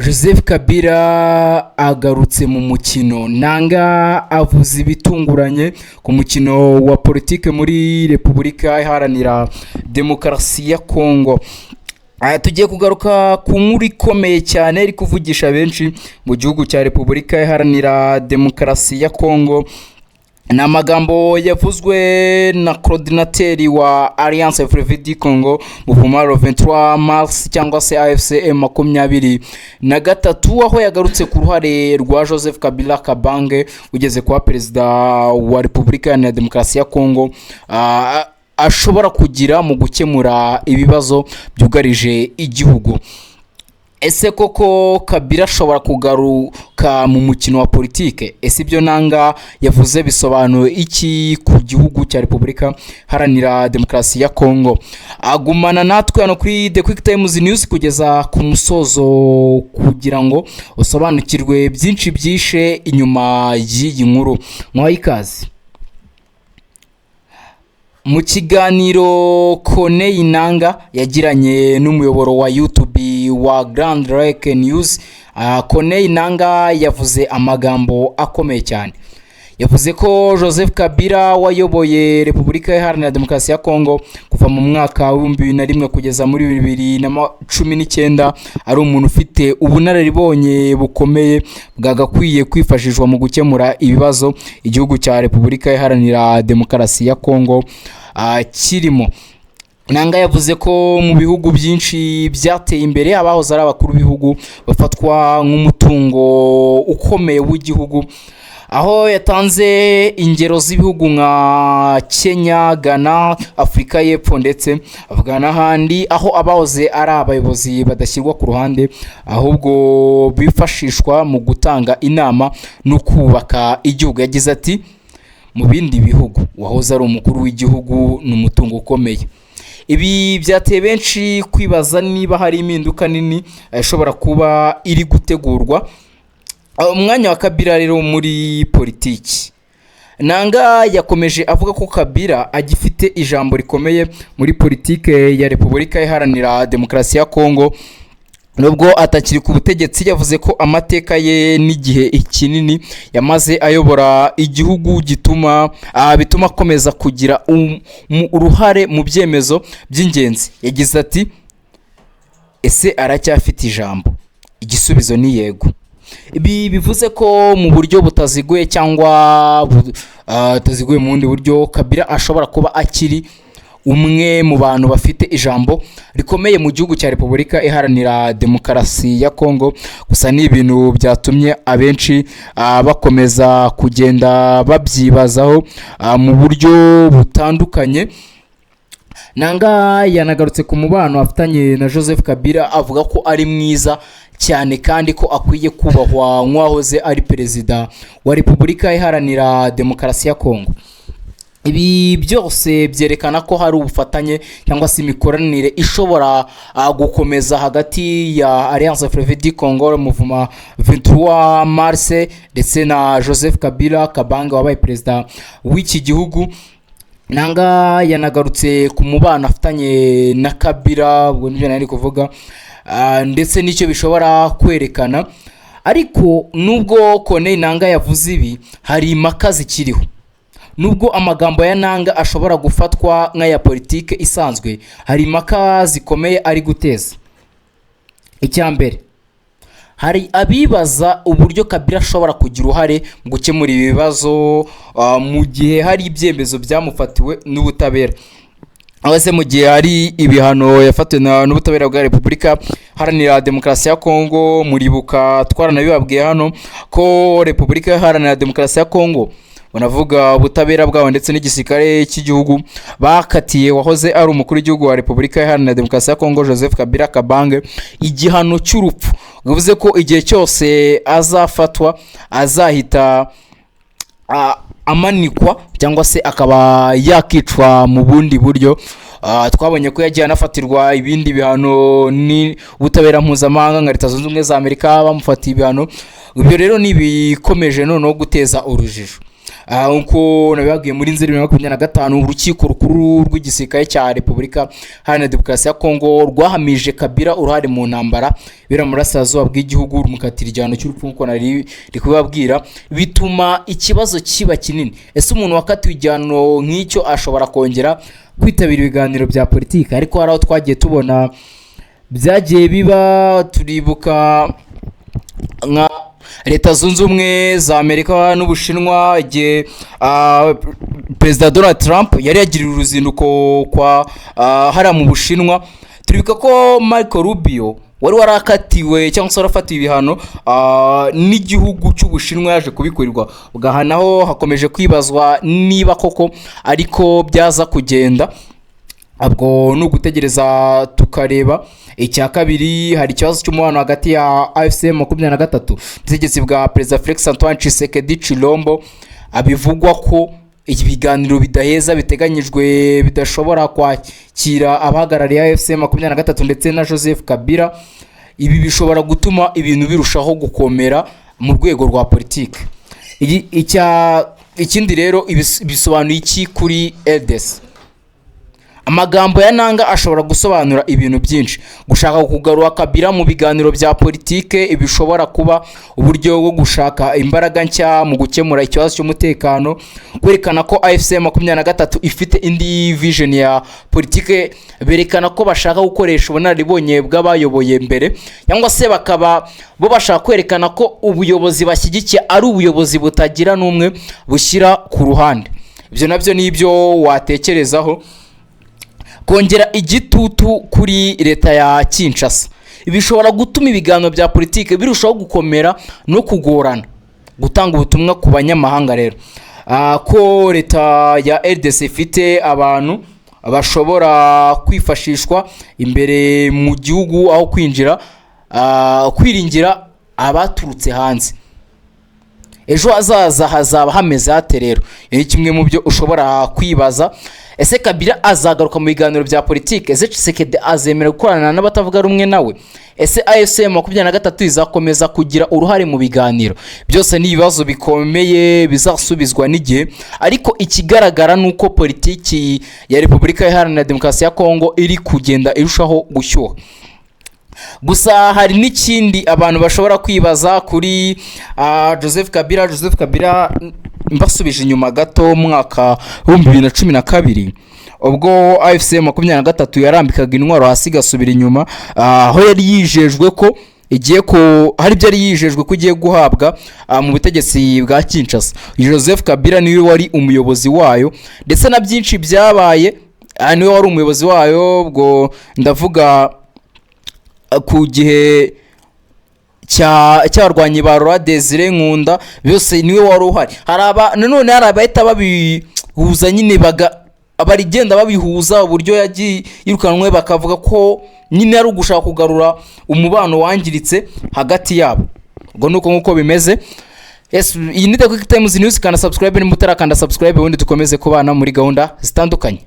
Joseph Kabila agarutse mu mukino nanga avuze ibitunguranye ku mukino wa politike muri Repubulika Iharanira Demokarasi ya Kongo. Tugiye kugaruka ku nkuru ikomeye cyane iri kuvugisha benshi mu gihugu cya Repubulika Iharanira Demokarasi ya Kongo. Ni amagambo yavuzwe na coordinateur wa Alliance Fleuve du Congo Mouvement 23 Mars cyangwa se AFCM 23 aho yagarutse ku ruhare rwa Joseph Kabila Kabange ugeze kwa perezida wa Repubulika ya Demokarasi ya Kongo ashobora kugira mu gukemura ibibazo byugarije igihugu. Ese koko Kabila ashobora kugaruka mu mukino wa politike? Ese ibyo nanga yavuze bisobanuye iki ku gihugu cya Repubulika Iharanira Demokarasi ya Kongo? Agumana natwe hano kuri The Quick Times News kugeza ku musozo kugira ngo usobanukirwe byinshi byishe inyuma y'iyi nkuru. Mwahaye ikaze. Mu kiganiro Corneille Nangaa yagiranye n'umuyoboro wa YouTube wa Grand Lake News, Corneille Nangaa yavuze amagambo akomeye cyane. Yavuze ko Joseph Kabila wayoboye Repubulika Iharanira Demokarasi ya Kongo kuva mu mwaka wa 2001 kugeza muri 2019 ari umuntu ufite ubunararibonye bukomeye bwagakwiye kwifashishwa mu gukemura ibibazo igihugu cya Repubulika Iharanira Demokarasi ya Kongo kirimo. Nangaa yavuze ko mu bihugu byinshi byateye imbere abahoze ari abakuru b'ibihugu bafatwa nk'umutungo ukomeye w'igihugu, aho yatanze ingero z'ibihugu nka Kenya, Ghana, Afurika y'Epfo ndetse avuga n'ahandi aho abahoze ari abayobozi badashyirwa ku ruhande ahubwo bifashishwa mu gutanga inama no kubaka igihugu. Yagize ati mu bindi bihugu wahoze ari umukuru w'igihugu n'umutungo ukomeye. Ibi byateye benshi kwibaza niba hari impinduka nini ishobora kuba iri gutegurwa umwanya wa Kabila rero muri politiki. Nangaa yakomeje avuga ko Kabila agifite ijambo rikomeye muri politike ya Repubulika Iharanira Demokarasi ya Kongo nubwo atakiri ku butegetsi. Yavuze ko amateka ye n'igihe kinini yamaze ayobora igihugu bituma akomeza kugira uruhare mu byemezo by'ingenzi. Yagize ati ese aracyafite ijambo? Igisubizo ni yego. Ibi bivuze ko mu buryo butaziguye cyangwa butaziguye mu bundi buryo Kabila ashobora kuba akiri umwe mu bantu bafite ijambo rikomeye mu gihugu cya Repubulika Iharanira Demokarasi ya Kongo. Gusa ni ibintu byatumye abenshi bakomeza kugenda babyibazaho mu buryo butandukanye. Nangaa yanagarutse ku mubano afitanye na Joseph Kabila avuga ko ari mwiza cyane kandi ko akwiye kubahwa nk'uwahoze ari perezida wa Repubulika Iharanira Demokarasi ya Kongo. Ibi byose byerekana ko hari ubufatanye cyangwa se imikoranire ishobora gukomeza hagati ya Alliance Fleuve du Congo Mouvement 23 Mars ndetse na Joseph Kabila Kabange wabaye perezida w'iki gihugu. Nangaa yanagarutse ku mubano afitanye na Kabila, ubwo nibyo nari kuvuga, ndetse n'icyo bishobora kwerekana. Ariko nubwo Corneille Nangaa yavuze ibi, hari impaka zikiriho. Nubwo amagambo ya Nangaa ashobora gufatwa nk'aya politike isanzwe, hari impaka zikomeye ari guteza. Icyambere, hari abibaza uburyo Kabila ashobora kugira uruhare mu gukemura ibibazo mu gihe hari ibyemezo byamufatiwe n'ubutabera. Abase mu gihe hari ibihano yafatiwe n'ubutabera bwa Repubulika Iharanira Demokarasi ya Kongo. Muribuka twaranabibabwiye hano ko Repubulika Iharanira Demokarasi ya Kongo banavuga ubutabera bwabo ndetse n'igisirikare cy'igihugu bakatiye wahoze ari umukuru w'igihugu wa Repubulika Iharanira Demokarasi ya Kongo Joseph Kabila Kabange igihano cy'urupfu. Bivuze ko igihe cyose azafatwa azahita amanikwa cyangwa se akaba yakicwa mu bundi buryo. Twabonye ko yagiye anafatirwa ibindi bihano ni ubutabera mpuzamahanga nka Leta Zunze Ubumwe za Amerika bamufatiye ibihano. Ibyo rero ni bikomeje noneho guteza urujijo. uko nabibabwiye muri Nzeri 2025 urukiko rukuru rw'igisirikare cya Repubulika Iharanira Demokarasi ya Kongo rwahamije Kabila uruhare mu ntambara bira murasirazuba bw'igihugu rumukatira igihano cy'urupfu nkuko nari kubabwira, bituma ikibazo kiba kinini. Ese umuntu wakatiwe igihano nk'icyo ashobora kongera kwitabira ibiganiro bya politiki? Ariko hari aho twagiye tubona byagiye biba, turibuka nka Leta Zunze Ubumwe za Amerika n'Ubushinwa igihe Perezida Donald Trump yari yagiriye uruzinduko kwa hara mu Bushinwa. Turibuka ko Marco Rubio wari warakatiwe cyangwa se warafatiwe ibihano n'igihugu cy'Ubushinwa yaje kubikurirwa bugahanaho. Hakomeje kwibazwa niba koko ariko byaza kugenda, abwo no gutegereza tukareba. Icya kabiri, hari ikibazo cy'umubano hagati ya AFC 23 ubutegetsi bwa Perezida Felix Antoine Tshisekedi Chilombo. Abivugwa ko ibiganiro bidaheza biteganyijwe bidashobora kwakira abahagarariye AFC 23 ndetse na Joseph Kabila. Ibi bishobora gutuma ibintu birushaho gukomera mu rwego rwa politiki. Ikindi rero bisobanuye iki kuri LDC? Amagambo ya Nanga ashobora gusobanura ibintu byinshi. Gushaka kugarura Kabila mu biganiro bya politike ibishobora kuba uburyo bwo gushaka imbaraga nshya mu gukemura ikibazo cy'umutekano, kwerekana ko AFC 23 ifite indi vision ya politike, berekana ko bashaka gukoresha ubunararibonye bw'abayoboye mbere, cyangwa se bakaba bo bashaka kwerekana ko ubuyobozi bashyigikiye ari ubuyobozi butagira n'umwe bushyira ku ruhande. Ibyo nabyo nibyo watekerezaho. Kongera igitutu kuri leta ya Kinshasa bishobora gutuma ibiganiro bya politike birushaho gukomera no kugorana. Gutanga ubutumwa ku banyamahanga rero ko leta ya RDC ifite abantu bashobora kwifashishwa imbere mu gihugu aho kwiringira abaturutse hanze. Ejo hazaza hazaba hameze hate rero? Ni kimwe mu byo ushobora kwibaza. Ese Kabila azagaruka mu biganiro bya politike? Ese Tshisekedi azemera gukorana n'abatavuga rumwe nawe? Ese AFC 23 izakomeza kugira uruhare mu biganiro? Byose ni ibibazo bikomeye bizasubizwa n'igihe, ariko ikigaragara nuko politiki ya Repubulika Iharanira Demokarasi ya Kongo iri kugenda irushaho gushyuha. Gusa hari n'ikindi abantu bashobora kwibaza kuri Joseph Kabila. Mbasubije inyuma gato mwaka 2012 ubwo AFC 23 yarambikaga intwaro hasi gasubira inyuma, aho yari yijejwe ko hari byari yijejwe ko igiye guhabwa mu butegetsi bwa Kinshasa. Joseph Kabila niwe wari umuyobozi wayo, ndetse na byinshi byabaye niwe wari umuyobozi wayo. Ubwo ndavuga ku gihe cyarwanye ba Laurent Désiré Nkunda, byose niwe wari uhari. Nanone hari abahita babihuza nyine abarigenda babihuza uburyo yagiye yirukanwe, bakavuga ko nyine ari ugushaka kugarura umubano wangiritse hagati yabo. Ubwo nuko nkuko bimeze. Iyi ni The Quick Times News, kana subscribe ni mutarakanda subscribe ubundi dukomeze kubana muri gahunda zitandukanye.